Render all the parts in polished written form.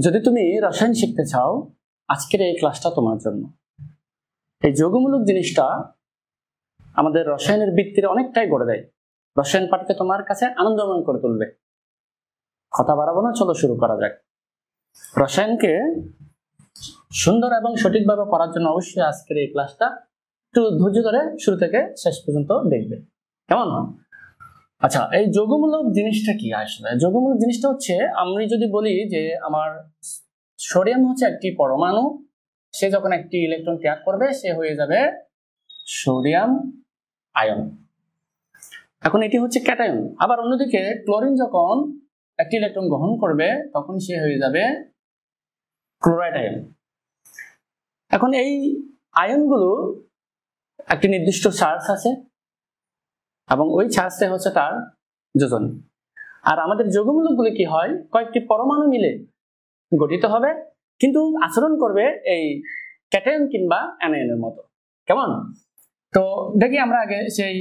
যদি তুমি রসায়ন শিখতে চাও, আজকের এই ক্লাসটা তোমার জন্য। এই যৌগমূলক জিনিসটা আমাদের রসায়নের ভিত্তির অনেকটাই গড়ে দেয়। রসায়ন পাঠকে তোমার কাছে আনন্দময় করে তুলবে। কথা বাড়াবো না, চলো শুরু করা যাক। রসায়নকে সুন্দর এবং সঠিকভাবে পড়ার জন্য অবশ্যই আজকের এই ক্লাসটা একটু ধৈর্য ধরে শুরু থেকে শেষ পর্যন্ত দেখবে, কেমন? আচ্ছা, এই যৌগমূলক জিনিসটা কি? আসলে যৌগমূলক জিনিসটা হচ্ছে, আমি যদি বলি যে আমার সোডিয়াম হচ্ছে একটি পরমাণু, সে যখন একটি ইলেকট্রন ত্যাগ করবে সে হয়ে যাবে সোডিয়াম আয়ন। এখন এটি হচ্ছে ক্যাটায়ন। আবার অন্যদিকে ক্লোরিন যখন একটি ইলেকট্রন গ্রহণ করবে তখন সে হয়ে যাবে ক্লোরাইড আয়ন। এখন এই আয়নগুলো একটি নির্দিষ্ট চার্জ আছে এবং ওই চার্জটা হচ্ছে তার যোজন। আর আমাদের যৌগমূলকগুলো কি হয়, কয়েকটি পরমাণু মিলে গঠিত হবে, কিন্তু আচরণ করবে এই ক্যাটায়ন কিংবা অ্যানায়নের মতো, কেমন? তো দেখি আমরা আগে সেই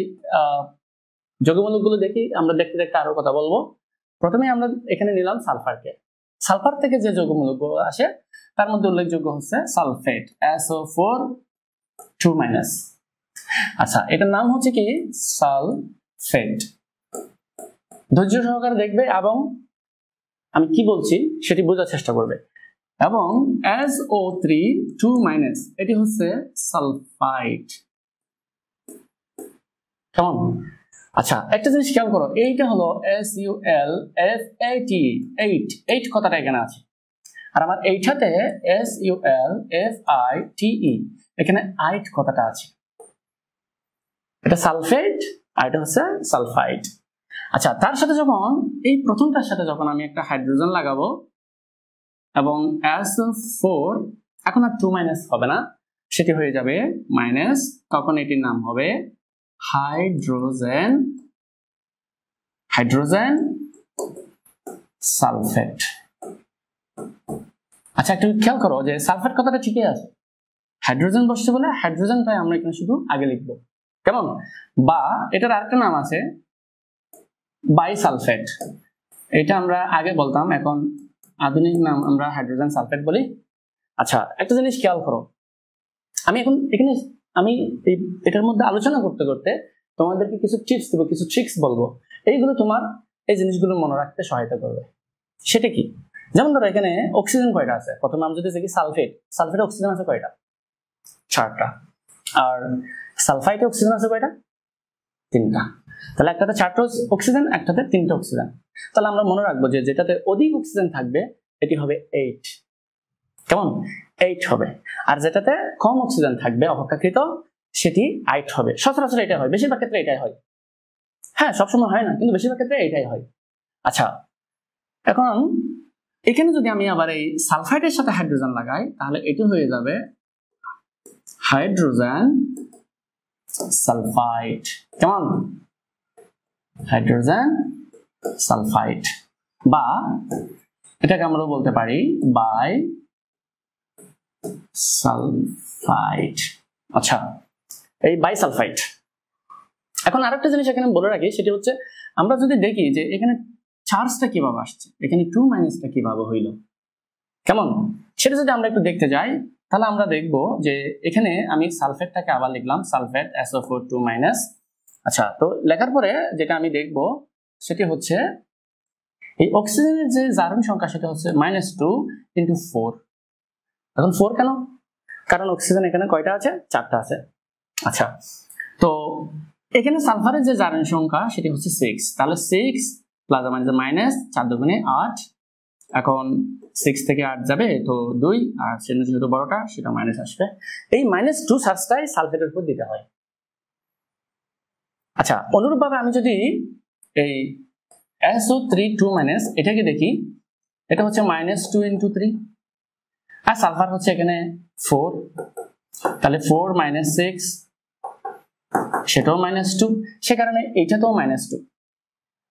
যৌগমূলকগুলো দেখি। আমরা দেখতে দেখতে আরো কথা বলবো। প্রথমে আমরা এখানে নিলাম সালফারকে। সালফার থেকে যে যৌগমূলকগুলো আসে তার মধ্যে উল্লেখযোগ্য হচ্ছে সালফেট, SO4 2-। আচ্ছা, এটার নাম হচ্ছে কি? সালফেট। ধৈর্য সহকারে দেখবে এবং আমি কি বলছি সেটি বোঝার চেষ্টা করবে। এবং SO3 2-, এটি হচ্ছে সালফাইড, কেমন? আচ্ছা, একটা জিনিস খেয়াল করো, এইটা হলো SULFATE, 8 কথাটা এখানে আছে। আর আমার এইটাতে SULFITE, এখানে 8 কথাটা আছে। এটা সালফেট আর এটা হচ্ছে সালফাইড। আচ্ছা, তার সাথে যখন এই প্রথমটার সাথে যখন আমি একটা হাইড্রোজেন লাগাবো এবং SO4, এখন আর 2- হবে না, সেটি হয়ে যাবে মাইনাস, তখন এটির নাম হবে হাইড্রোজেন সালফেট। আচ্ছা, একটু খেয়াল করো যে সালফেট কথাটা ঠিকই আছে, হাইড্রোজেন বসছে বলে হাইড্রোজেনটাই আমরা এখানে শুধু আগে লিখবো, কেমন? বা এটার আরেকটা নাম আছে বাইসালফেট, এটা আমরা আগে বলতাম, এখন আধুনিক নাম আমরা হাইড্রোজেন সালফেট বলি। আচ্ছা, একটা জিনিস খেয়াল করো, আমি এখন এখানে এটার মধ্যে আলোচনা করতে করতে তোমাদেরকে কিছু টিপস দেবো, কিছু ট্রিক্স বলবো, এইগুলো তোমার এই জিনিসগুলো মনে রাখতে সহায়তা করবে। সেটা কি? যেমন ধরো এখানে অক্সিজেন কয়টা আছে, প্রথমে আমি যদি দেখি সালফেটে অক্সিজেন আছে কয়টা? 4টা। আর সালফাইডে অক্সিজেন আছে কয়টা? 3টা। তাহলে একটাতে 4টা অক্সিজেন, একটাতে 3টা অক্সিজেন। তাহলে আমরা মনে রাখবো যে যেটাতে অধিক অক্সিজেন থাকবে এটি হবে 8, কেমন? 8 হবে। আর যেটাতে কম অক্সিজেন থাকবে অপেক্ষাকৃত, সেটি 8 হবে। সচরাচর এটাই হয়, বেশিরভাগ ক্ষেত্রে এটাই হয়। হ্যাঁ, সবসময় হয় না, কিন্তু বেশিরভাগ ক্ষেত্রে এটাই হয়। আচ্ছা, এখন এখানে যদি আমি আবার এই সালফাইডের সাথে হাইড্রোজেন লাগাই তাহলে এটি হয়ে যাবে হাইড্রোজেন সালফাইড, কেমন? হাইড্রোজেন সালফাইড, বা এটাকে আমরা বলতে পারি বাই সালফাইড। আচ্ছা, এই বাইসালফাইড। এখন আরেকটা জিনিস এখানে বলে রাখি, সেটি হচ্ছে আমরা যদি দেখি যে এখানে চার্জটা কিভাবে আসছে, এখানে 2- কিভাবে হইল, কেমন? সেটা যদি আমরা একটু দেখতে যাই তাহলে আমরা দেখব যে এখানে আমি সালফেটটাকে আবার লিখলাম, সালফেট SO4 2-। আচ্ছা, তো লেখার পরে যেটা আমি দেখব সেটি হচ্ছে এই অক্সিজেনের যে জারণ সংখ্যা সেটা হচ্ছে -2 × 4। এখন 4 কেন? কারণ অক্সিজেন এখানে কয়টা আছে? 4টা আছে। আচ্ছা, তো এখানে সালফারের যে জারণ সংখ্যা সেটি হচ্ছে 6, তাহলে 6 প্লাস মাইনাস 4 দুগুণে 8, এখন 6 থেকে 8 যাবে তো 2, আর সেটা যেহেতু বড়টা সেটা মাইনাস আসবে। এই -2 চার্জটাই সালফেটের উপর দিতে হয়। আচ্ছা, অনুরূপভাবে আমি যদি এই SO3 2- এটাকে দেখি, এটা হচ্ছে -2 × 3, আর সালফার হচ্ছে এখানে 4, তাহলে 4 - 6 সেটাও -2, সে কারণে এইটাতেও -2।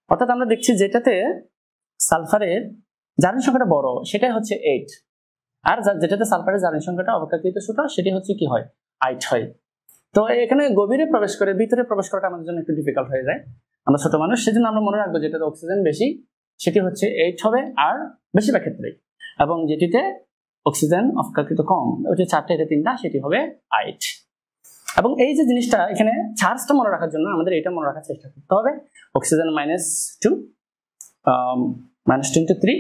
অর্থাৎ আমরা দেখছি যেটাতে সালফারের জারণ সংখ্যাটা বড় সেটাই হচ্ছে 8, আর যেটাতে সালফারের জারণ সংখ্যাটা অপেক্ষাকৃত ছোট সেটি হচ্ছে কি হয়? 8 হয়। তো এখানে গভীরে প্রবেশ করে ভিতরে প্রবেশ করাটা আমাদের জন্য একটু ডিফিকাল্ট হয়ে যায়, আমরা ছোট মানুষ, সেজন্য আমরা মনে রাখবো যেটাতে অক্সিজেন বেশি সেটি হচ্ছে 8 হবে, আর বেশিরভাগ ক্ষেত্রে এবং যেটিতে অক্সিজেন অপেক্ষাকৃত কম, ওটি 4টা, এটা 3টা, সেটি হবে 8। এবং এই যে জিনিসটা এখানে চার্জটা মনে রাখার জন্য আমাদের এটা মনে রাখার চেষ্টা করতে হবে, অক্সিজেন -2 -23,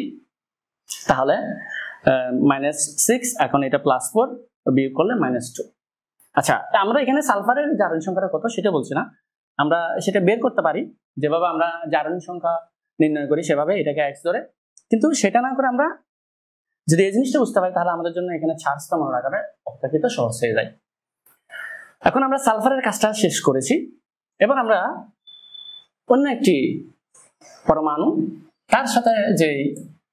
তাহলে -6, এখন এটা +4 বিয়োগ করলে -2। আচ্ছা, আমরা এখানে সালফারের জারণ সংখ্যাটা কত সেটা বলছি না, আমরা সেটা বের করতে পারি যেভাবে আমরা জারণ সংখ্যা নির্ণয় করি সেভাবে, এটাকে x ধরে। কিন্তু সেটা না করে আমরা যদি এই জিনিসটা বুঝতে পারি তাহলে আমাদের জন্য এখানে চার্জটা মনে রাখাটা অপেক্ষাকৃত সহজ হয়ে যায়। এখন আমরা সালফারের কাজটা শেষ করেছি, এবার আমরা অন্য একটি পরমাণু তার সাথে যে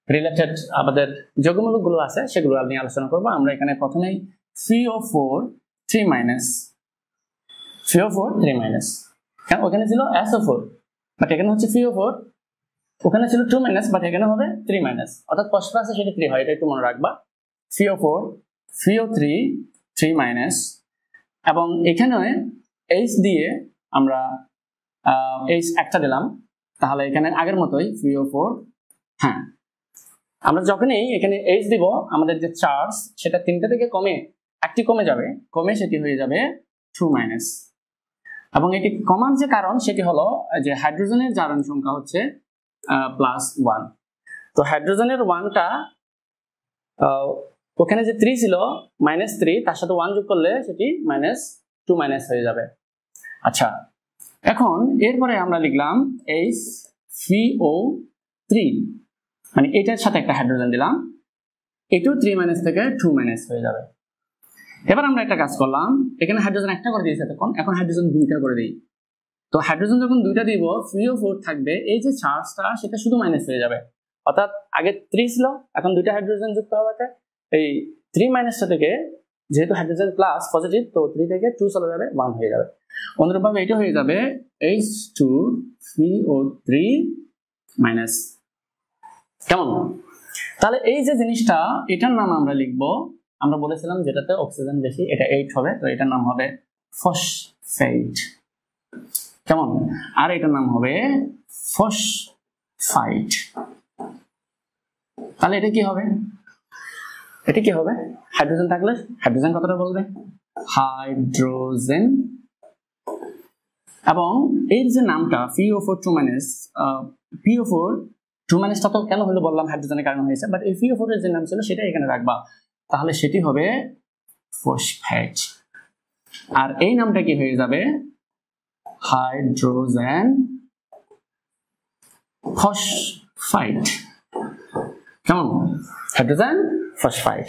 রিলেটেড আমাদের যৌগমূলকগুলো আছে সেগুলো নিয়ে আলোচনা করব। আমরা এখানে প্রথমেই CO4 3-, CO4 3-, কারণ ওখানে ছিল SO4 বাট এখানে হচ্ছে CO4, ওখানে ছিল 2-, বাট এখানে হবে 3-, অর্থাৎ ফসফরাসে সেটা 3 হয়, এটা একটু মনে রাখবা। CO4 CO3 3-, এবং এখানে H দিয়ে আমরা H একটা দিলাম, তাহলে এখানে আগের মতোই CO4। হ্যাঁ, আমরা যখনই এখানে H দিব আমাদের যে চার্জ সেটা 3টা থেকে কমে একটি কমে যাবে, কমে সেটি হয়ে যাবে 2-। এবং এটি কমার যে কারণ সেটি হলো যে হাইড্রোজেনের জারণ সংখ্যা হচ্ছে +1। তো হাইড্রোজেনের 1টা ওখানে যে 3 ছিল -3, তার সাথে 1 যোগ করলে সেটি -2- হয়ে যাবে। আচ্ছা, এখন এরপরে আমরা লিখলাম HCO3, মানে এটার সাথে একটা হাইড্রোজেন দিলাম, এটাও 3- থেকে 2- হয়ে যাবে। এবার আমরা একটা কাজ করলাম, এখানে হাইড্রোজেন একটা করে দিয়েছে, এখন হাইড্রোজেন 2টা করে দিই। তো হাইড্রোজেন যখন 2টা দিব, CO4 থাকবে, এই যে চার্জটা সেটা শুধু মাইনাস হয়ে যাবে, অর্থাৎ আগে 3 ছিল, এখন 2টা হাইড্রোজেন যুক্ত হওয়াতে এই 3- থেকে যেহেতু হাইড্রোজেন প্লাস পজিটিভ, তো 3 থেকে 2 চলে যাবে, 1 হয়ে যাবে। অনুরূপভাবে এটা হয়ে যাবে H2CO3-। কেমন? তাহলে এই যে জিনিসটা, এটার নাম আমরা লিখবো, আমরা বলেছিলাম যেটাতে অক্সিজেন বেশি এটা 8 হবে, তো এটার নাম হবে ফসফেট। কেমন? আর এটার নাম হবে ফসফাইট। তাহলে এটা কি হবে? এটা কি হবে? হাইড্রোজেন থাকলে হাইড্রোজেন কথাটা বলবে হাইড্রোজেন, এবং এর যে নামটা PO4 2-, PO4 2- তো কেন হলো বললাম, হাইড্রোজেনের কারণে হয়েছে, বাট এই PO4 এর যে নাম ছিল সেটা এখানে রাখবা, তাহলে সেটি হবে ফসফেট। আর এই নামটা কি হয়ে যাবে? Hydrogen phosphite. কেমন? Hydrogen phosphite.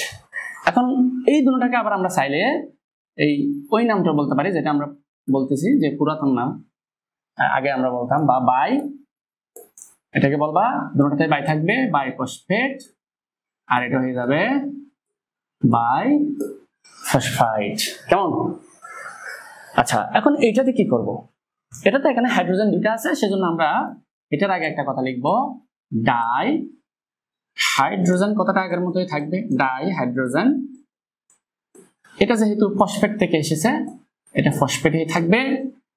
এখন এই দুটোটাকে আবার আমরা চাইলে এই ওই নামটা বলতে পারি যেটা আমরা বলতেছি যে পুরাতন নাম আগে আমরা বলতাম, বা বাই, এটাকে বলবা দুটোটাতে বাই থাকবে, বাই ফসফেট, আর এটা হয়ে যাবে বাই ফসফাইট। কেমন? আচ্ছা, এখন এইটাতে কি করব? এটাতে এখানে হাইড্রোজেন 2টা আছে, সেজন্য আমরা এটার আগে একটা কথা লিখব, ডাই হাইড্রোজেন, কথাটা আগের মতোই থাকবে, ডাই হাইড্রোজেন। এটা যেহেতু ফসফেট থেকে এসেছে, এটা ফসফেটই থাকবে,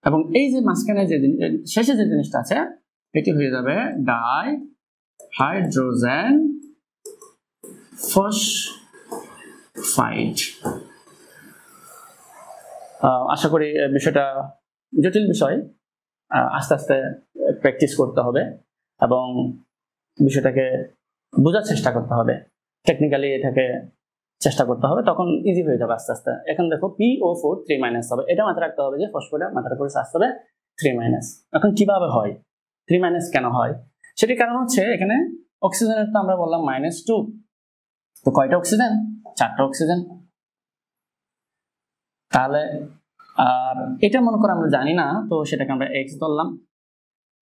এবং এই যে মাঝখানে যে শেষে যে জিনিসটা আছে এটি হয়ে যাবে ডাই হাইড্রোজেন ফসফাইট। আশা করি বিষয়টা জটিল বিষয়, আস্তে আস্তে প্র্যাকটিস করতে হবে এবং বিষয়টাকে বোঝার চেষ্টা করতে হবে, টেকনিক্যালি এটাকে চেষ্টা করতে হবে, তখন ইজি হয়ে যাবে আস্তে আস্তে। এখন দেখো PO4 3- হবে, এটা মাথায় রাখতে হবে যে ফসফেটটা মাথার উপরে আসতে হবে 3-। এখন কিভাবে হয় 3- কেন হয়? সেটির কারণ হচ্ছে এখানে অক্সিজেনের তো আমরা বললাম -2, তো কয়টা অক্সিজেন? 4টা অক্সিজেন। তাহলে আর এটা মনে করো আমরা জানি না, তো সেটাকে আমরা x ধরলাম,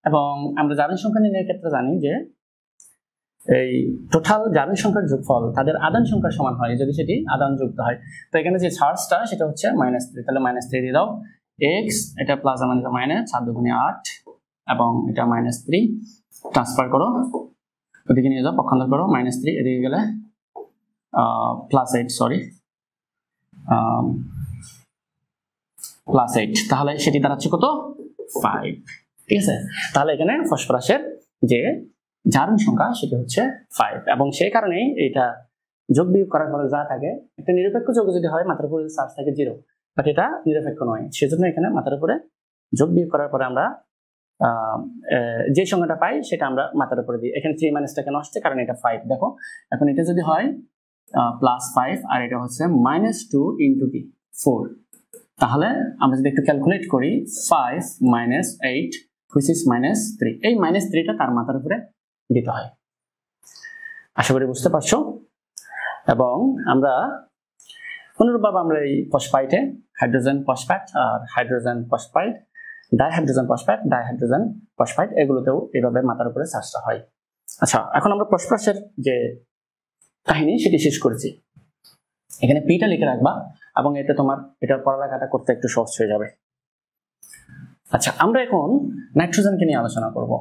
এবং আমরা জারণ সংখ্যা নির্ণয়ের ক্ষেত্রে জানি যে এই টোটাল জারণ সংখ্যার যোগফল তাদের আদান সংখ্যার সমান হয় যদি সেটি আদান যুক্ত হয়। তো এখানে যে চার্জটা সেটা হচ্ছে -3, তাহলে -3 দিয়ে দাও, x এটা প্লাস মানে মাইনাস 4 × 8, এবং এটা -3 ট্রান্সফার করো, ওদিকে নিয়ে যাও, পক্ষান্তর করো, -3 এদিকে গেলে +8, সরি +8, তাহলে সেটি দাঁড়াচ্ছে কত? 5। ঠিক আছে, তাহলে এখানে ফসফরাসের যে জারণ সংখ্যা সেটি হচ্ছে 5 এবং সেই কারণেই এটা যোগ বিয়োগ করার পরে যা থাকে একটা নিরপেক্ষ যোগ যদি হয় মাথার উপরে চার্জ থাকে 0, বাট এটা নিরপেক্ষ নয়, সেজন্য এখানে মাথার উপরে যোগ বিয়োগ করার পরে আমরা যে সংখ্যাটা পাই সেটা আমরা মাথার উপরে দিই। এখানে 3 মাইনাসটা কেন আসছে, কারণ এটা 5। দেখো এখন এটা যদি হয় +5 আর এটা হচ্ছে -2 ইন্টু কি 4, তাহলে আমরা যদি একটু ক্যালকুলেট করি 5 - 8 which is -3, এই -3টা তার মাথার উপরে দিতে হয়। আশা করি বুঝতে পারছো। এবং আমরা অনুরূপভাবে আমরা এই ফসফাইটে হাইড্রোজেন ফসফেট আর hydrogen phosphite, dihydrogen phosphate, dihydrogen phosphite এগুলোতেও এইভাবে মাথার উপরে চার্জটা হয়। আচ্ছা, এখন আমরা ফসফরাসের যে কাহিনী সেটি শেষ করেছি। এখানে পিটা লিখে রাখবা এবং এতে তোমার এটা পড়ালেখাটা করতে একটু সহজ হয়ে যাবে। আচ্ছা, আমরা এখন নাইট্রোজেনকে নিয়ে আলোচনা করব।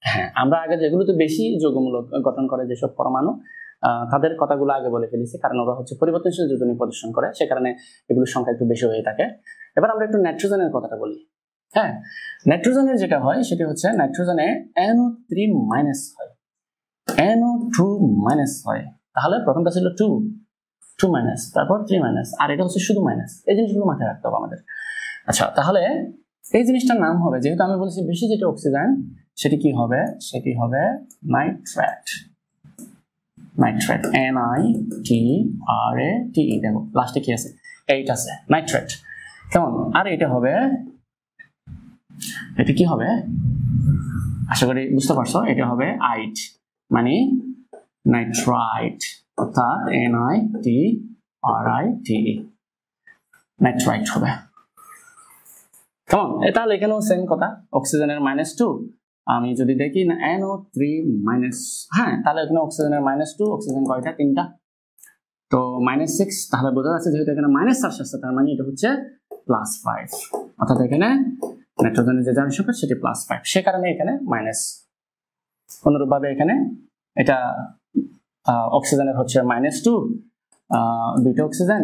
হ্যাঁ, আমরা আগে যেগুলোতে বেশি যৌগমূলক গঠন করে যেসব পরমাণু তাদের কথাগুলো আগে বলে ফেলেছি, কারণ ওরা হচ্ছে পরিবর্তনশীল যোজনী প্রদর্শন করে, সে কারণে এগুলোর সংখ্যা একটু বেশি হয়ে থাকে। এবার আমরা একটু নাইট্রোজেনের কথাটা বলি। হ্যাঁ, নাইট্রোজেনের যেটা হয় সেটি হচ্ছে নাইট্রোজেনে NO3- হয়, NO2- হয়। তাহলে প্রথমটা ছিল 2-, তারপর 3-, আর এটা হচ্ছে শুধু মাইনাস। এই জিনিসগুলো মাথায় রাখতে হবে আমাদের। আচ্ছা, তাহলে এই জিনিসটার নাম হবে, যেহেতু আমি বলছি বেশি যেটা অক্সিজেন সেটি কি হবে, সেটি হবে নাইট্রেট। Nitrate NITRATE। দেখো লাস্টে কি আছে, 8 আছে, নাইট্রেট। কেমন? আর এটা হবে, এটা কি হবে আশা করি বুঝতে পারছো, এটা হবে আইট, মানে নাইট্রাইট, অর্থাৎ NITRITE, নাইট্রাইট হবে। কেমন? তাহলে এখানেও সেম কথা, অক্সিজেনের -2, আমি যদি দেখি না NO3-, হ্যাঁ, তাহলে এখানে অক্সিজেনের -2, অক্সিজেন কয়টা? 3টা, তো -6, তাহলে বোঝা যাচ্ছে যেহেতু এখানে মাইনাস চার্জ আসছে তার মানে এটা হচ্ছে +5, অর্থাৎ এখানে নাইট্রোজেনের যে জারণ সংখ্যা সেটি +5, সে কারণে এখানে মাইনাস। অনুরূপভাবে এখানে এটা অক্সিজেনের হচ্ছে -2, দুইটা অক্সিজেন,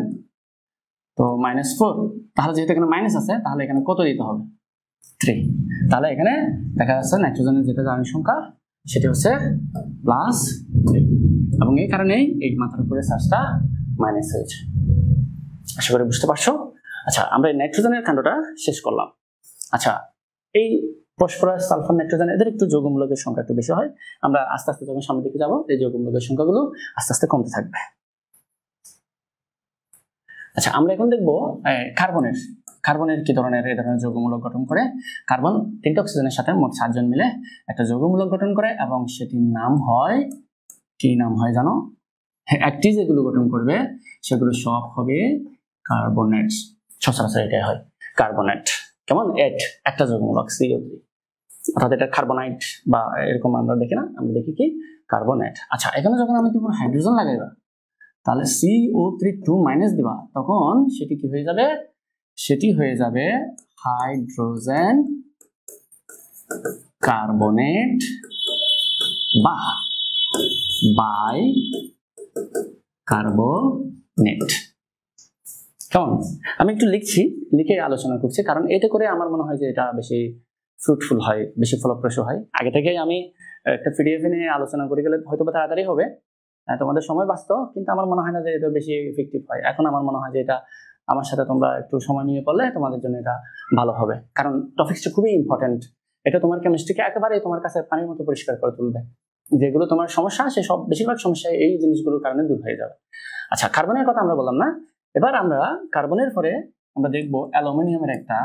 তো -4, তাহলে যেহেতু এখানে মাইনাস আছে তাহলে এখানে কত দিতে হবে? 3। তাহলে এখানে দেখা যাচ্ছে নাইট্রোজেনের যেটা জারণ সংখ্যা সেটি হচ্ছে +3, এবং এই কারণেই এই মাথার উপরে চার্জটা মাইনাস হয়েছে। আশা করি বুঝতে পারছো। আচ্ছা, আমরা এই নাইট্রোজেনের কাণ্ডটা শেষ করলাম। আচ্ছা, এই ফসফরাস, সালফার, নাইট্রোজেন এদের একটু যৌগমূলকের সংখ্যা একটু বেশি হয়। আমরা আস্তে আস্তে যখন সামনের দিকে যাবো এই যৌগমূলকের সংখ্যাগুলো আস্তে আস্তে কমতে থাকবে। আচ্ছা, আমরা এখন দেখবো কার্বনের কি ধরনের এই ধরনের যৌগমূলক গঠন করে। কার্বন 3টা অক্সিজেনের সাথে মোট 4 জন মিলে একটা যৌগমূলক গঠন করে এবং সেটির নাম হয়, কি নাম হয় জানো? একটি যেগুলো গঠন করবে সেগুলো সব হবে কার্বনেট। সচরাচর এটাই হয়, কার্বনেট। কেমন? একটা যৌগমূলক CO3, অর্থাৎ এটা কার্বনাইট বা এরকম আমরা দেখি না, আমরা দেখি কি কার্বনেট। আচ্ছা, এখানে যখন আমি দিব হাইড্রোজেন লাগাইবা তাহলে CO3 দিবা, তখন সেটি কি হয়ে যাবে? সেটি হয়ে যাবে হাইড্রোজেন কার্বনেট বা বাই কার্বনেট। কেমন? আমি একটু লিখছি, লিখে আলোচনা করছি, কারণ এটা করে আমার মনে হয় যে এটা বেশি ফ্রুটফুল হয়, বেশি ফলপ্রসূ হয়। আগে থেকেই আমি একটা PDF নিয়ে আলোচনা করে গেলে হয়তো বা তাড়াতাড়ি হবে, তোমাদের সময় বাঁচতো, কিন্তু আমার মনে হয় না যে এটা বেশি এফেক্টিভ হয়। এখন আমার মনে হয় যে এটা আমার সাথে তোমরা একটু সময় নিয়ে করলে তোমাদের জন্য এটা ভালো হবে, কারণ টপিকসটা খুবই ইম্পর্টেন্ট। এটা তোমার কেমিস্ট্রিকে একেবারে তোমার কাছে পানির মতো পরিষ্কার করে তুলবে। যেগুলো তোমার সমস্যা সে সব বেশিরভাগ সমস্যা এই জিনিসগুলোর কারণে দূর হয়ে যাবে। আচ্ছা, কার্বনের কথা আমরা বললাম না, এবার আমরা কার্বনের পরে আমরা দেখবো অ্যালুমিনিয়ামের একটা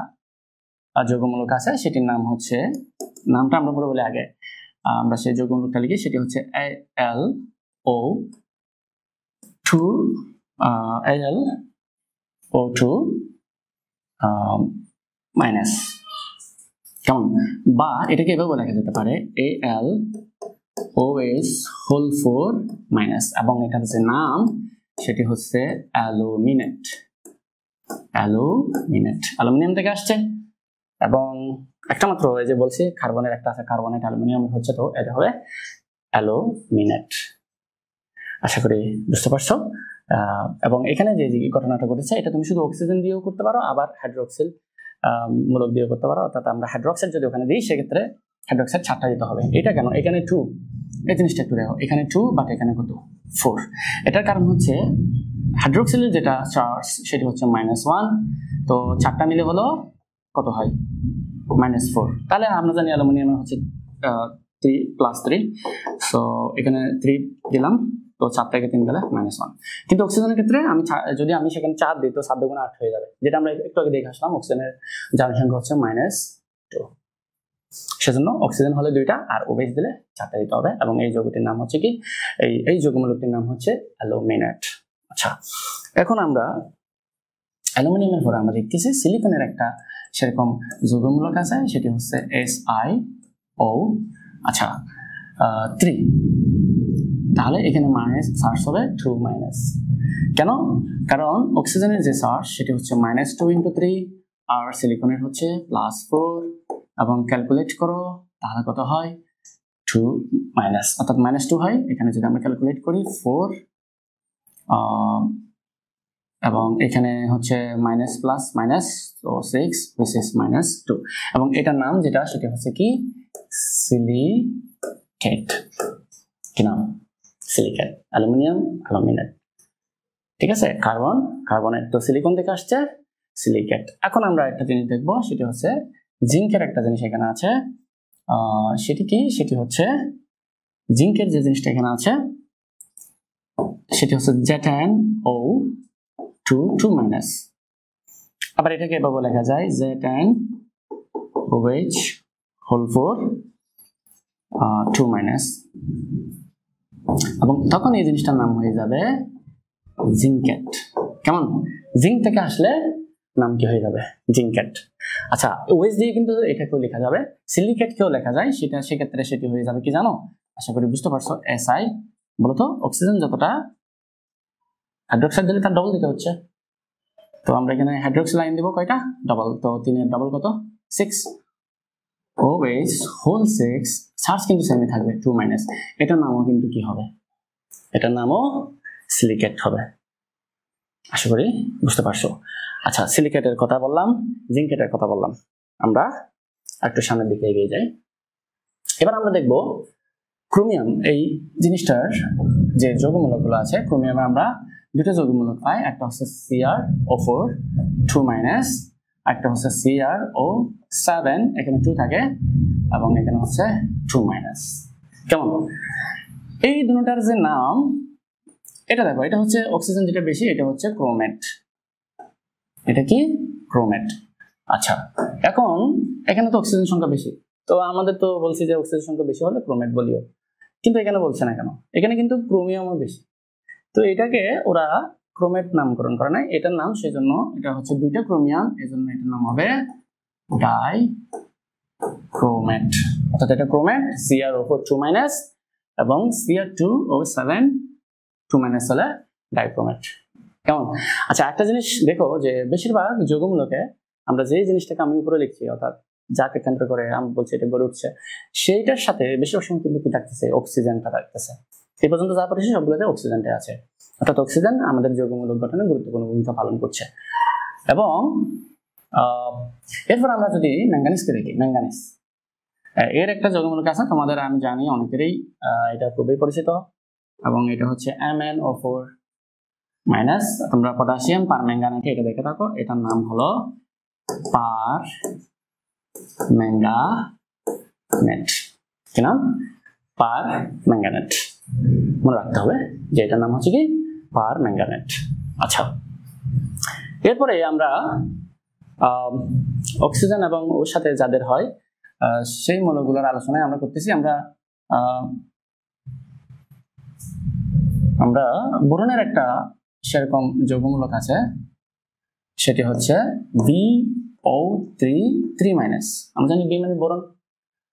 যৌগমূলক আছে, সেটির নাম হচ্ছে, নামটা আমরা পরে বলে আগে আমরা সেই যৌগমূলকটা লিখি, সেটি হচ্ছে AlO2 মাইনাস। কেমন? বা এটাকে এভাবে লেখা যেতে পারে AlOH4 মাইনাস, এবং এটার যে নাম সেটি হচ্ছে অ্যালুমিনেট। অ্যালুমিনিয়াম থেকে আসছে, এবং একটা মাত্র এই যে বলছি কার্বনের একটা আছে কার্বনেট, অ্যালুমিনিয়াম হচ্ছে, তো এটা হবে অ্যালুমিনেট। আশা করি বুঝতে পারছো। এবং এখানে যে ঘটনাটা ঘটেছে এটা তুমি শুধু অক্সিজেন দিয়েও করতে পারো, আবার হাইড্রোক্সিল মূলক দিয়েও করতে পারো। অর্থাৎ আমরা হাইড্রোক্সাইড যদি ওখানে দিই সেক্ষেত্রে হাইড্রোক্সাইড 4টা দিতে হবে। এটা কেন? এখানে 2, এই জিনিসটা একটু দেখো, এখানে 2 বাট এখানে কত 4। এটার কারণ হচ্ছে হাইড্রোক্সিলের যেটা চার্জ সেটা হচ্ছে -1, তো 4টা মিলে হলো কত হয় -4। তাহলে আমরা জানি অ্যালুমিনিয়ামের হচ্ছে 3 + 3, সো এখানে 3 দিলাম, তো 4 থেকে 3 গেলে -1। কিন্তু অক্সিজেনের ক্ষেত্রে আমি যদি আমি সেখানে 4 দিই তো 7 × 8 হয়ে যাবে, যেটা আমরা একটু আগে দেখে আসলাম। অক্সিজেনের জারণ সংখ্যা হচ্ছে -2, সেজন্য অক্সিজেন হলে 2টা আর OH দিলে 4টা দিতে হবে। এবং এই যৌগটির নাম হচ্ছে কি, এই যৌগমূলকটির নাম হচ্ছে অ্যালুমিনেট। আচ্ছা, এখন আমরা অ্যালুমিনিয়ামের পরে আমরা দেখতেছি সিলিকনের একটা সেরকম যৌগমূলক আছে, সেটি হচ্ছে SiO, আচ্ছা 3। তাহলে এখানে মাইনাস চার্জ হবে 2 কেন? কারণ অক্সিজেনের যে চার্জ সেটি হচ্ছে -2 × 3 আর সিলিকনের হচ্ছে +4, এবং ক্যালকুলেট করো তাহলে কত হয় 2 অর্থাৎ -2 হয়। এখানে যদি আমরা ক্যালকুলেট করি 4, এবং এখানে হচ্ছে মাইনাস প্লাস মাইনাস, তো 6 which is -2, এবং এটার নাম যেটা সেটা হচ্ছে কি সিলিকেট। কি নাম? Silicate, aluminium aluminate. ঠিক আছে, কার্বনেট, তো সিলিকন থেকে আসছে সিলিকেট। এখন আমরা একটা জিনিস দেখবো, সেটি হচ্ছে জিঙ্কের একটা জিনিস এখানে আছে। সেটি কি? সেটি হচ্ছে জিঙ্কের যে জিনিসটা এখানে আছে সেটি হচ্ছে ZnO2 2-, আবার এটাকে এভাবে লেখা যায় ZnOH whole 4 2-, এবং তখন এই জিনিসটার নাম হয়ে যাবে জিঙ্কেট। কেমন? জিঙ্ক থেকে আসলে নাম কি হয়ে যাবে? জিঙ্কেট। আচ্ছা, OH দিয়ে কিন্তু এটাকেও লেখা যাবে, সিলিকেটকেও লেখা যায়, সেক্ষেত্রে সেটি হয়ে যাবে কি জানো? আশা করি বুঝতে পারছো। Si, বলতো অক্সিজেন যতটা হাইড্রোক্সাইড দিলে তার ডবল দিতে হচ্ছে, তো আমরা এখানে হাইড্রোক্সি লাইন দিব কয়টা? ডবল, তো 3 এর ডবল কত? 6। OH হোল 6, চার্জ কিন্তু সেমই থাকবে 2-, এটার নামও কিন্তু কি হবে? এটার নামও সিলিকেট হবে। আশা করি বুঝতে পারছো। আচ্ছা, সিলিকেটের কথা বললাম, জিঙ্কেটের কথা বললাম, আমরা একটু সামনের দিকে এগিয়ে যাই। এবার আমরা দেখব ক্রোমিয়াম, এই জিনিসটার যে যৌগমূলকগুলো আছে। ক্রোমিয়ামে আমরা দুটো যৌগমূলক পাই, একটা হচ্ছে CrO4 2-, একটা হচ্ছে CrO7, এখানে 2 থাকে এবং এখানে হচ্ছে 2-। কেমন? এই দুটোটার যে নাম, এটা দেখো, এটা হচ্ছে অক্সিজেন যেটা বেশি, এটা হচ্ছে ক্রোমেট। এটা কি? ক্রোমেট। আচ্ছা, এখন এখানে তো অক্সিজেন সংখ্যা বেশি, তো আমাদের তো বলছি যে অক্সিজেন সংখ্যা বেশি হলে ক্রোমেট বলিও, কিন্তু এখানে বলছে না কেন? এখানে কিন্তু ক্রোমিয়ামও বেশি, তো এটাকে ওরা ক্রোমেট নামকরণ করে না, এটার নাম সেজন্য, এটা হচ্ছে 2টা ক্রোমিয়াম, এজন্য এটার নাম হবে ডাই ক্রোমেট। অর্থাৎ এটা ক্রোমেট, CrO4 2-, এবং Cr2O7 2- হলে ডাইক্রোমেট। কেমন? আচ্ছা, একটা জিনিস দেখো যে বেশিরভাগ যৌগমূলকে আমরা যে জিনিসটাকে আমি উপরে লিখছি, অর্থাৎ যাকে কেন্দ্র করে আমি বলছি এটা গড়ে উঠছে, সেইটার সাথে বেশিরভাগ সময় কিন্তু কি থাকতেছে? অক্সিজেনটা থাকতেছে। এই পর্যন্ত যা পড়েছি সবগুলোতে অক্সিজেনটা আছে, অর্থাৎ অক্সিজেন আমাদের যৌগমূলক গঠনে গুরুত্বপূর্ণ ভূমিকা পালন করছে। এবং এরপর আমরা যদি ম্যাঙ্গানিজকে দেখি, ম্যাঙ্গানিজ এর একটা যৌগমূলক আছে, তোমাদের আমি জানি অনেকেরই এটা খুবই পরিচিত, এবং এটা হচ্ছে MnO4-। তোমরা পটাশিয়াম পারম্যাঙ্গানেট এটা দেখে থাকো, এটার নাম হলো পারম্যাঙ্গানেট। কি নাম? পারম্যাঙ্গানেট। মনে রাখতে হবে যে এটার নাম হচ্ছে কি পারম্যাঙ্গানেট। আচ্ছা, এরপরে আমরা অক্সিজেন এবং ওর সাথে যাদের হয় সেই মৌলগুলোর আলোচনায় আমরা করতেছি। আমরা বোরনের একটা সেরকম যৌগমূলক আছে, সেটি হচ্ছে BO3 3-। আমরা জানি বি মানে বোরন,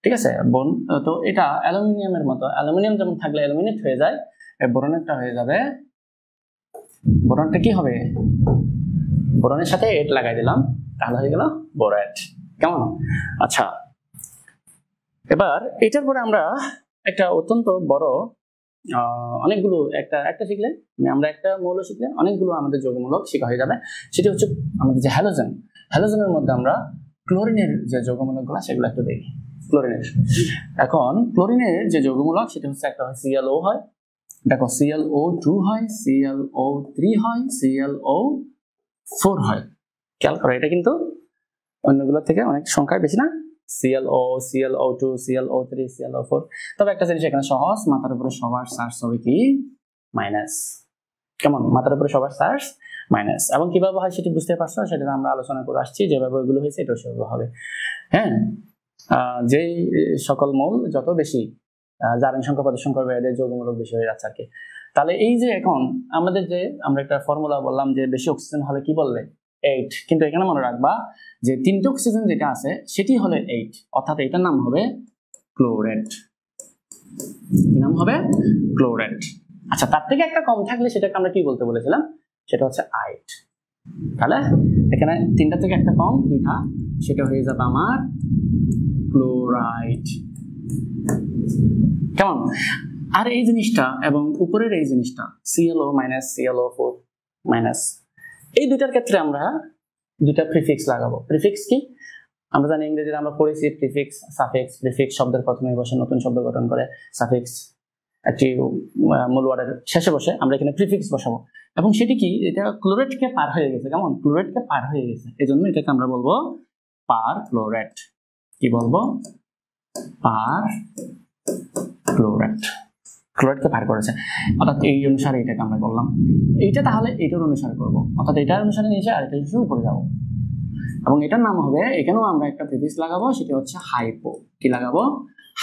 ঠিক আছে, বোন। তো এটা অ্যালুমিনিয়ামের মতো, অ্যালুমিনিয়াম যেমন থাকলে অ্যালুমিনেট হয়ে যায়, বোরনেরটা হয়ে যাবে, বোরনটা কি হবে? বোরনের সাথে এট লাগাই দিলাম, তাহলে হয়ে গেল বোরেট। কেমন? আচ্ছা, এবার এটার পরে আমরা একটা অত্যন্ত বড় অনেকগুলো একটা শিখলে, মানে আমরা একটা মৌল শিখলে অনেকগুলো আমাদের যৌগমূলক শেখা হয়ে যাবে। সেটি হচ্ছে আমাদের যে হ্যালোজেন। হ্যালোজেনের মধ্যে আমরা ক্লোরিনের যে যৌগমূলকগুলো সেগুলো একটু দেখি। ক্লোরিনের। এখন ক্লোরিনের যে যৌগমূলক সেটা হচ্ছে একটা হয় ClO হয়, দেখো ClO2 হয়, ClO3 হয়, ClO4 হয়। খেয়াল করো, এটা কিন্তু অন্যগুলোর থেকে অনেক সংখ্যায় বেশি না? ClO, ClO2, ClO3, ClO4। তবে একটা জিনিস এখানে সহজ, মাথার উপরে সবার চার্জ হবে কি মাইনাস। কেমন? মাথার উপরে সবার চার্জ মাইনাস। এবং কিভাবে হয় সেটি বুঝতে পারছো, সেটা আমরা আলোচনা করে আসছি, যেভাবে ওইগুলো হয়েছে এটাও সেভাবে হবে। হ্যাঁ, যেই সকল মৌল যত বেশি জারণ সংখ্যা প্রদর্শন করবে এদের যৌগমূলক বেশি হয়ে যাচ্ছে আর কি। তাহলে এই যে এখন আমাদের যে আমরা একটা ফর্মুলা বললাম যে বেশি অক্সিজেন হলে কি বললে 8, কিন্তু এখানে মনে রাখবা যে 3টে অক্সিজেন যেটা আছে সেটি হলো 8, অর্থাৎ এটার নাম হবে ক্লোরেট। কি নাম হবে? ক্লোরেট। আচ্ছা, তার থেকে একটা কম থাকলে সেটাকে আমরা কি বলতে বলেছিলাম? সেটা হচ্ছে আইট। তাহলে এখানে 3টা থেকে একটা কম, 2টা, সেটা হয়ে যাবে আমার ক্লোরাইড। কেমন? আর এই জিনিসটা এবং উপরের এই জিনিসটা ClO মাইনাস ClO4 মাইনাস, এই দুইটার ক্ষেত্রে আমরা দুইটা প্রিফিক্স লাগাবো। প্রিফিক্স কি? আমরা জানি ইংরেজিতে আমরা পড়েছি প্রিফিক্স, সাফিক্স। প্রিফিক্স শব্দের প্রথমে বসে নতুন শব্দ গঠন করে, সাফিক্স একটি মূল ওয়ার্ডের শেষে বসে, আমরা এখানে প্রিফিক্স বসাবো। এবং সেটি কি? এটা ক্লোরেটকে পার হয়ে গেছে। কেমন? ক্লোরেটকে পার হয়ে গেছে, এই জন্য এটাকে আমরা বলবো পার ক্লোরেট। কি বলবো? পার ক্লোরেট। ক্লোরেটকে পার করেছে, অর্থাৎ এই অনুসারে এটাকে আমরা করলাম। এইটা তাহলে এটার অনুসারে করবো, অর্থাৎ এটার অনুসারে নিচে আর এটা উপরে যাবো। এবং এটার নাম হবে, এখানেও আমরা একটা প্রিফিক্স লাগাবো, সেটা হচ্ছে হাইপো। কি লাগাবো?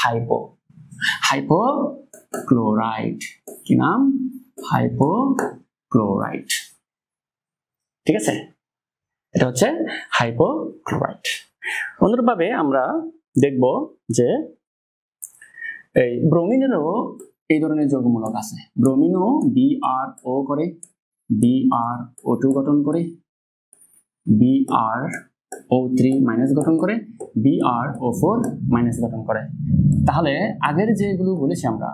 হাইপো। Hypo chloride. কি নাম? Hypo chloride. ঠিক আছে, এটা হচ্ছে হাইপো ক্লোরাইড। অনুরূপভাবে আমরা দেখব যে এই ব্রোমিনেরও এই ধরনের যৌগমূলক আছে। ব্রোমিনও BrO করে, BrO2 গঠন করে, BrO3 মাইনাস গঠন করে, BrO4 মাইনাস গঠন করে। তাহলে আগের যেগুলো বলেছি আমরা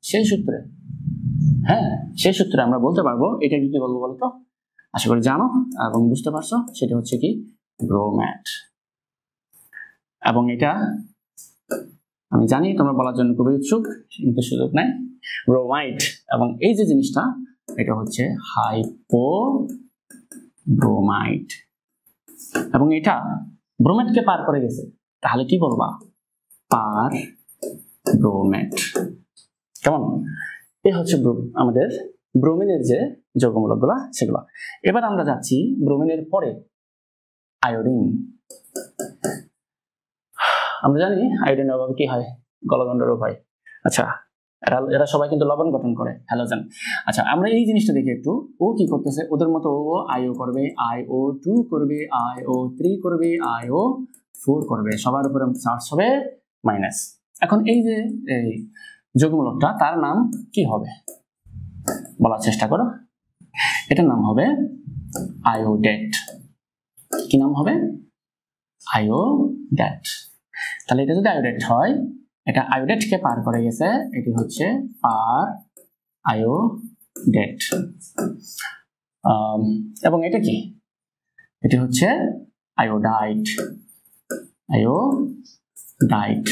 সেই সূত্রে, হ্যাঁ সেই সূত্রে আমরা বলতে পারবো এটা কি বলবো বলতো? আশা করি জানো এবং বুঝতে পারছো, সেটা হচ্ছে কি ব্রোমেট। এবং এটা আমি জানি তোমরা বলার জন্য খুবই উৎসুক, কিন্তু সুযোগ নাই, ব্রোমাইড। এবং এই যে জিনিসটা এটা হচ্ছে হাইপোব্রোমাইড। এবং এটা ব্রোমেটকে পার করে গেছে, তাহলে কি বলবা? পার ব্রোমেট। কেমন? এই হচ্ছে আমাদের ব্রোমিনের যে যৌগমূলকগুলো সেগুলো। এবার আমরা যাচ্ছি ব্রোমিনের পরে আয়োডিন। আমরা জানি আয়োডিনের অভাবে কি হয়? গলগণ্ড রোগ হয়। আচ্ছা, এরা সবাই কিন্তু লবণ গঠন করে, হ্যালোজেন। আচ্ছা, আমরা এই জিনিসটা দেখি একটু। ও কি করতেছে? ওদের মতো ও আইও করবে, IO2 করবে, IO3 করবে, IO4 করবে, সবার উপরে চার্জ হবে মাইনাস। এখন এই যে এই যৌগমূলকটা, তার নাম কি হবে বলার চেষ্টা করো। এটার নাম হবে আয়োডেট। কি নাম হবে? আয়োডেট। তাহলে এটা যদি আয়োডেট হয়, এটা আয়োডেটকে পার করে গেছে, এটি হচ্ছে পার আয়োডেট। এবং এটা কি? এটি হচ্ছে আয়োডাইট। আয়োডাইট।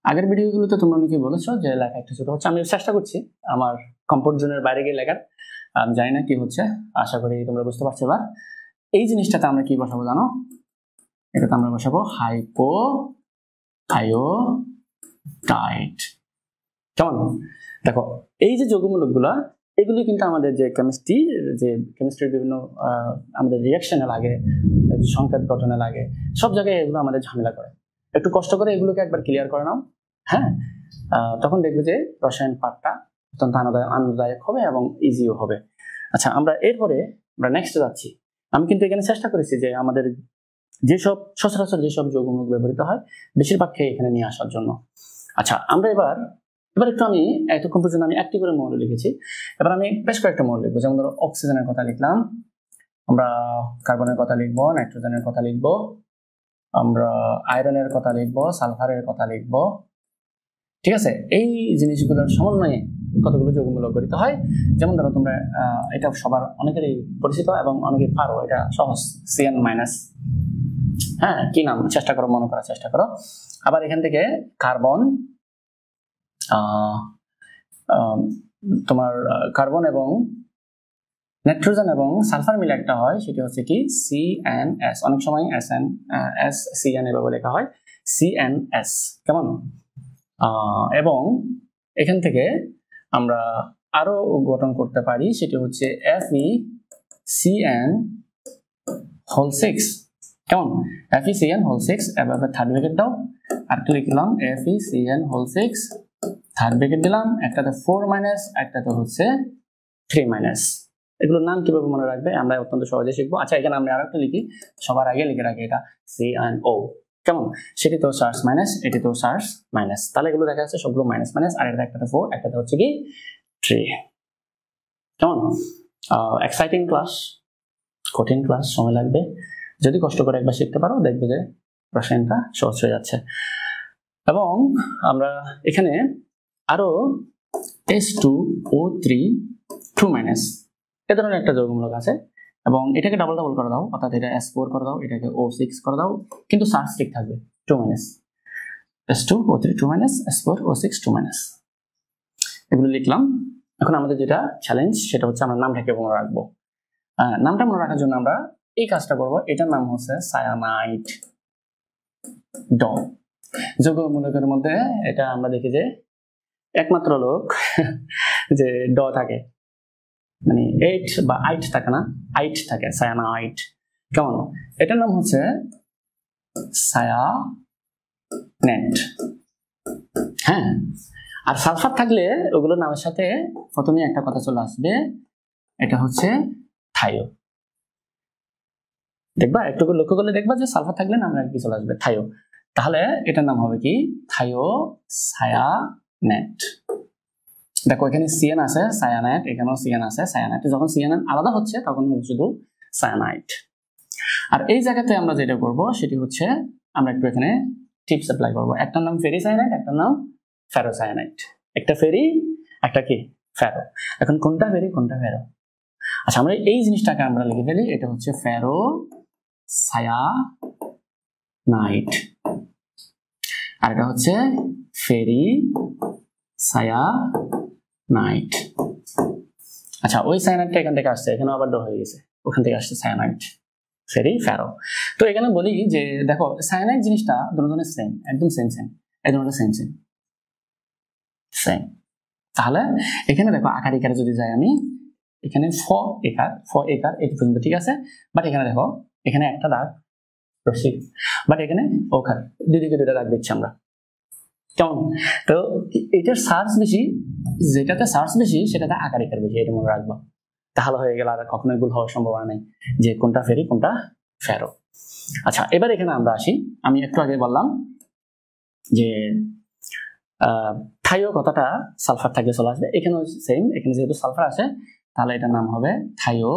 আগের ভিডিওগুলোতে তোমরা অনেকে বলেছো যে লেখা একটু ছোট হচ্ছে, আমি চেষ্টা করছি আমার কমফোর্ট জোনের বাইরে গিয়ে লেখার। আমি জানি না কি হচ্ছে, আশা করি তোমরা বুঝতে পারছো। এবার এই জিনিসটাতে আমরা কি বসাবো জানো? এটাতে আমরা বসাবো হাইপো আয়োডাইট। কেমন? দেখো এই যে যৌগমূলকগুলো, এগুলি কিন্তু আমাদের যে কেমিস্ট্রির বিভিন্ন আমাদের রিয়াকশনে লাগে, সংকেত গঠনে লাগে, সব জায়গায় এগুলো আমাদের ঝামেলা করে। একটু কষ্ট করে এগুলোকে একবার ক্লিয়ার করে নাও, হ্যাঁ, তখন দেখবে যে রসায়ন পাঠটা অত্যন্ত আনন্দদায়ক হবে এবং ইজিও হবে। আচ্ছা, আমরা এরপরে আমরা নেক্সট যাচ্ছি। আমি কিন্তু এখানে চেষ্টা করেছি যে আমাদের যেসব সচরাচর যেসব যৌগমূলক ব্যবহৃত হয় বেশিরভাগকে এখানে নিয়ে আসার জন্য। আচ্ছা, আমরা এবার একটু আমি এতক্ষণ পর্যন্ত আমি একটি করে মৌল লিখেছি, এবার আমি বেশ কয়েকটা মৌল লিখবো। যেমন ধরো অক্সিজেনের কথা লিখলাম, আমরা কার্বনের কথা লিখবো, নাইট্রোজেনের কথা লিখবো, আমরা আয়রনের কথা লিখবো, সালফারের কথা লিখবো। ঠিক আছে, এই জিনিসগুলোর সমন্বয়ে কতগুলো যৌগমূলক গঠিত হয়। যেমন ধরো তোমরা এটা সবার অনেকেরই পরিচিত এবং অনেকে পারো, এটা সহজ, CN-। হ্যাঁ, কি নাম? চেষ্টা করো, মনে করার চেষ্টা করো। আবার এখান থেকে কার্বন, তোমার কার্বন এবং নাইট্রোজেন এবং সালফার মিলে একটা হয়, সেটি হচ্ছে কি CnS। অনেক সময় SN এভাবে লেখা হয়, CnS। কেমন? এবং এখান থেকে আমরা আরো গঠন করতে পারি, সেটি হচ্ছে FeCN6। কেমন? FeCN6 এভাবে থার্ড ব্র্যাকেট দাও, আর একটু লিখলাম FeCN6 থার্ড ব্র্যাকেট দিলাম, একটাতে 4 একটাতে হচ্ছে 3 এগুলোর নাম কিভাবে মনে রাখবে আমরা অত্যন্ত সহজে শিখবো। আচ্ছা, এখানে আমরা আরেকটা লিখি, সবার আগে লিখে রাখি এটা CnO। কেমন? সেটি তো চার্জ মাইনাস, এটি তো চার্জ মাইনাস, তাহলে এগুলো দেখা যাচ্ছে সবগুলো মাইনাস মাইনাস, আর এটা একটাতে 4, একটাতে হচ্ছে কি 3। কেমন? এক্সাইটিং ক্লাস, কঠিন ক্লাস, সময় লাগবে। যদি কষ্ট করে একবার শিখতে পারো দেখবে যে রসায়নটা সহজ হয়ে যাচ্ছে। এবং আমরা এখানে আরো H2O3 2- এ ধরনের একটা যৌগমূলক আছে, এবং এটাকে ডাবল ডাবল করে দাও, অর্থাৎ এটা S4 করে দাও, এটাকে O6 করে দাও, কিন্তু চার্জ ঠিক থাকবে 2- H2O3 2- S4O6 2-। এগুলো লিখলাম। এখন আমাদের যেটা চ্যালেঞ্জ সেটা হচ্ছে আমরা নামটাকে মনে রাখবো। নামটা মনে রাখার জন্য আমরা এই কাজটা করবো। এটার নাম হচ্ছে সায়ানাইড। যৌগমূলকের মধ্যে এটা আমরা দেখি যে একমাত্র লোক যে ড থাকে, মানে 8 বা 8 থাকে না, 8 থাকে, সায়ানাইড। কেমন? এটার নাম হচ্ছে সায়ানেট। হ্যাঁ, আর সালফার থাকলে ওগুলোর নামের সাথে প্রথমে একটা কথা চলে আসবে, এটা হচ্ছে থাইও। দেখবা, একটু লক্ষ্য করলে দেখবা যে সালফার থাকলে নামের কি চলে আসবে, থাইও। তাহলে এটার নাম হবে কি থাইও সায়ানেট। দেখো এখানে সিএন আছে, সায়ানাইট, এখানেও সিএন আছে, সায়ানাইট। যখন সিএন আলাদা হচ্ছে তখন শুধু সায়ানাইট। আর এই জায়গাতে আমরা যেটা করব সেটি হচ্ছে আমরা একটু এখানে টিপস অ্যাপ্লাই করব। একটার নাম ফেরি সায়ানাইট, একটার নাম ফেরো সায়ানাইট। একটা ফেরি, একটা কি ফেরো। এখন কোনটা ফেরি কোনটা ফেরো? আচ্ছা, আমরা এই জিনিসটাকে আমরা লিখে ফেলি, এটা হচ্ছে ফেরো সায়ানাইট, আর এটা হচ্ছে ফেরি সায়ানাইট। আচ্ছা, ওই সায়ানাইটটা এখান থেকে আসছে, এখানে আবার ড হয়ে গেছে, ওখান থেকে আসছে সায়ানাইট, ফেরি ফেরো। তো এখানে বলি যে দেখো সায়ানাইট জিনিসটা দুজনের সেম, একদম সেম সেম, এই দুটোটা সেম সেম সেম। তাহলে এখানে দেখো আকার ইকারে যদি যাই আমি, এখানে ফ একার এই পর্যন্ত ঠিক আছে, বাট এখানে দেখো এখানে একটা দাগ রসিক, বাট এখানে ওখার দুদিকে দুইটা দাগ দিচ্ছি আমরা। কেমন? তো এটার সার্চ বেশি, যেটাতে সার্চ বেশি সেটাতে আকার ইকার বেশি, এটা মনে রাখবো। তাহলে হয়ে গেল, আর কখনোই ভুল হওয়ার সম্ভাবনা নেই যে কোনটা ফেরি কোনটা ফেরো। আচ্ছা, এবার এখানে আমরা আসি। আমি একটু আগে বললাম যে থাইও কথাটা সালফার থাকলে চলে আসবে, এখানেও সেম, এখানে যেহেতু সালফার আছে তাহলে এটার নাম হবে থাইও,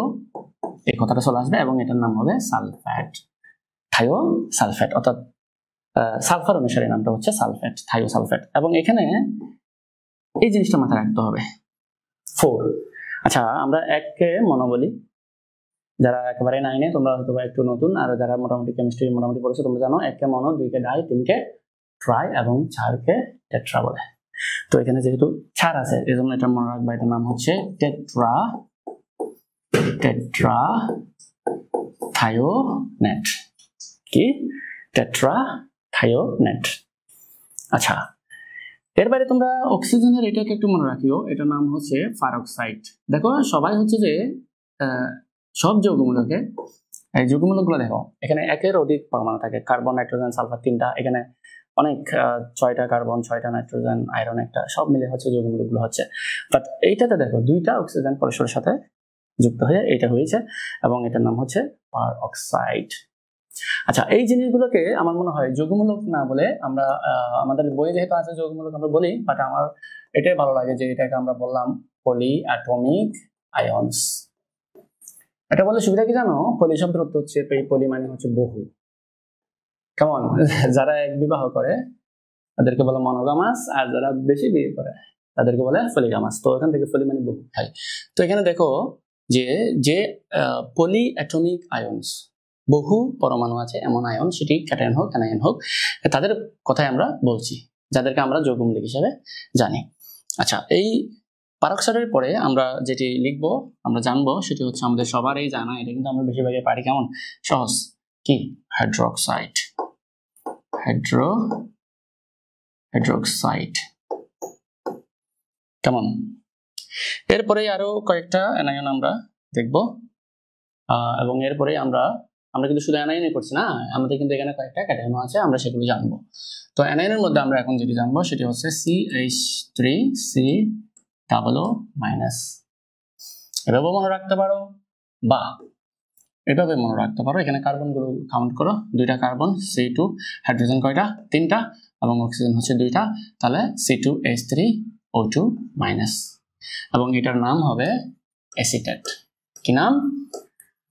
এই কথাটা চলে আসবে, এবং এটার নাম হবে সালফেট, থাইও সালফেট, অর্থাৎ সালফার অনুসারে নামটা হচ্ছে সালফেট, থাইও সালফেট। এবং এখানে এই জিনিসটা মাথায় রাখতে হবে 4। আচ্ছা, আমরা এককে মনো বলি, যারা একেবারে 9-এ, তোমরা হয়তো একটু নতুন, আর যারা মোটামুটি কেমিস্ট্রি মোটামুটি পড়েছো তোমরা জানো এককে মনো, 2কে ডাই, 3কে ট্রাই এবং 4কে টেট্রা বলে। তো এখানে যেহেতু 4 আছে এই জন্য এটা মনে রাখবা, এটার নাম হচ্ছে টেট্রা থায়োনেট। কি? টেট্রা থায়োনেট। আচ্ছা, এর বাইরে তোমরা অক্সিজেনের এটাকে একটু মনে রাখিও, এটার নাম হচ্ছে পারক্সাইড। দেখো সবাই হচ্ছে যে সব যৌগমূলকে, এই যৌগমূলকগুলো দেখো এখানে একের অধিক পরমাণু থাকে, কার্বন নাইট্রোজেন সালফার 3টা, এখানে অনেক 6টা কার্বন 6টা নাইট্রোজেন আয়রন একটা, সব মিলে হচ্ছে যৌগমূলকগুলো হচ্ছে। বাট এইটাতে দেখো 2টা অক্সিজেন পরস্পরের সাথে যুক্ত হয়ে এটা হয়েছে, এবং এটার নাম হচ্ছে পারঅক্সাইড। আচ্ছা, এই জিনিসগুলোকে আমার মনে হয় যৌগমূলক না বলে আমরা আমাদের বইয়ে যেহেতু আছে যৌগমূলক আমরা বলি, বাট আমার এটাই ভালো লাগে যে এটাকে আমরা বললাম পলি অ্যাটমিক আয়নস। এটা বলে সুবিধা কি জানো? পলি শব্দের অর্থ হচ্ছে, পলি মানে হচ্ছে বহু। কেমন? যারা এক বিবাহ করে তাদেরকে বলে মনোগামাস, আর যারা বেশি বিয়ে করে তাদেরকে বলে পলিগামাস। তো এখান থেকে পলি মানে বহু হয়। তো এখানে দেখো যে পলি অ্যাটমিক আয়নস, বহু পরমাণু আছে এমন আয়ন, সেটি ক্যাটায়ন হোক অ্যানায়ন হোক, তাদের কথাই আমরা বলছি, যাদেরকে আমরা যৌগমূলক হিসেবে জানি। আচ্ছা, এই পারক্সাইডের পরে আমরা যেটি লিখবো, আমরা জানবো, সেটি হচ্ছে আমাদের সবারই জানা, এটা কিন্তু আমরা বেশিরভাগই পারি, কেমন সহজ, কি হাইড্রোক্সাইড। হাইড্রোক্সাইড কেমন। এরপরে আরো কয়েকটা অ্যানায়ন আমরা দেখব, এবং এরপরে আমরা কিন্তু শুধু অ্যানায়নই করছি না, আমাদের কিন্তু এখানে কয়েকটা ক্যাটায়ন আছে, আমরা সেগুলো জানবো। তো অ্যানায়নের মধ্যে আমরা এখন যেটি জানবো সেটি হচ্ছে CH3COO-। এভাবে মনে রাখতে পারো বা এভাবে মনে রাখতে পারো। এখানে কার্বনগুলো কাউন্ট করো, 2টা কার্বন, C2, হাইড্রোজেন কয়টা, 3টা, এবং অক্সিজেন হচ্ছে 2টা, তাহলে C2H3O2-। এবং এটার নাম হবে অ্যাসিটেট। কি নাম?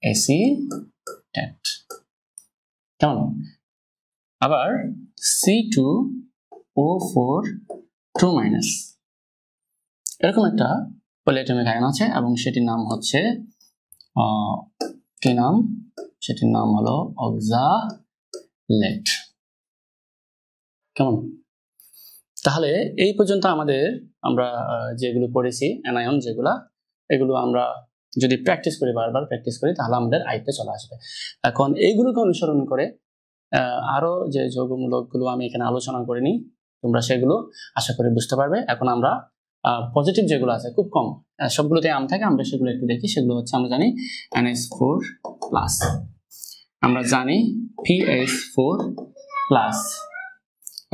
অ্যাসিটেট। কেমন। আবার C2O4-, এরকম একটা পলিঅ্যাটমিক আয়ন আছে, এবং সেটির নাম হচ্ছে কি নাম, সেটির নাম হলো অক্সালেট। কেমন। তাহলে এই পর্যন্ত আমরা যেগুলো পড়েছি অ্যানায়ন যেগুলা, এগুলো আমরা যদি প্র্যাকটিস করি, বারবার প্র্যাকটিস করি, তাহলে আমাদের আয়ত্তে চলে আসবে। এখন এইগুলোকে অনুসরণ করে আরো যে যৌগমূলকগুলো আমি এখানে আলোচনা করিনি, তোমরা সেগুলো আশা করি বুঝতে পারবে। এখন আমরা পজিটিভ যেগুলো আছে, খুব কম, সবগুলোতে আম থাকে, আমরা সেগুলো একটু দেখি। সেগুলো হচ্ছে আমরা জানি NH4+, আমরা জানি PH4+,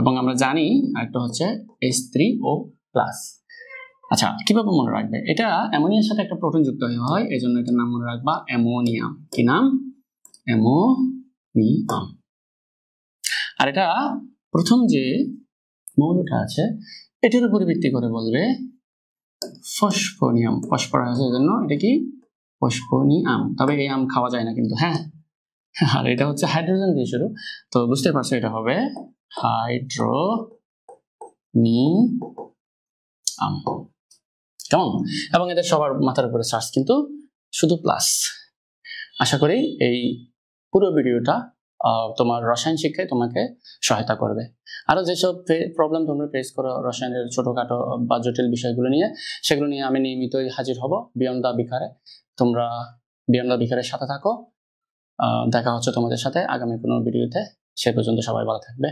এবং আমরা জানি আরেকটা হচ্ছে H3O+। আচ্ছা, কিভাবে মনে রাখবে? এটা অ্যামোনিয়ার সাথে একটা প্রোটন যুক্ত হয়, এই জন্য এটার নাম মনে রাখবা অ্যামোনিয়াম। কি নাম? অ্যামোনিয়াম। আর এটা প্রথম যে মৌলটা আছে এটার উপর ভিত্তি করে বলবে ফসফোনিয়াম। ফসফরাসের জন্য এটা কি? ফসফোনিয়াম। তবে এই আম খাওয়া যায় না কিন্তু, হ্যাঁ। আর এটা হচ্ছে হাইড্রোজেন দিয়ে শুরু, তো বুঝতে পারছো এটা হবে হাইড্রোনিয়াম। কেমন। এবং এদের সবার মাথার উপরে চার্জ কিন্তু শুধু প্লাস। আশা করি এই পুরো ভিডিওটা তোমার রসায়ন শিক্ষায় তোমাকে সহায়তা করবে। আরো যেসব প্রবলেম তোমরা ফেস করো রসায়নের ছোটখাটো বা জটিল বিষয়গুলো নিয়ে, সেগুলো নিয়ে আমি নিয়মিতই হাজির হব বিয়ন্ড দ্য বিকারে। তোমরা বিয়ন্ড দ্য বিকারের সাথে থাকো। দেখা হচ্ছে তোমাদের সাথে আগামী কোনো ভিডিওতে। সে পর্যন্ত সবাই ভালো থাকবে।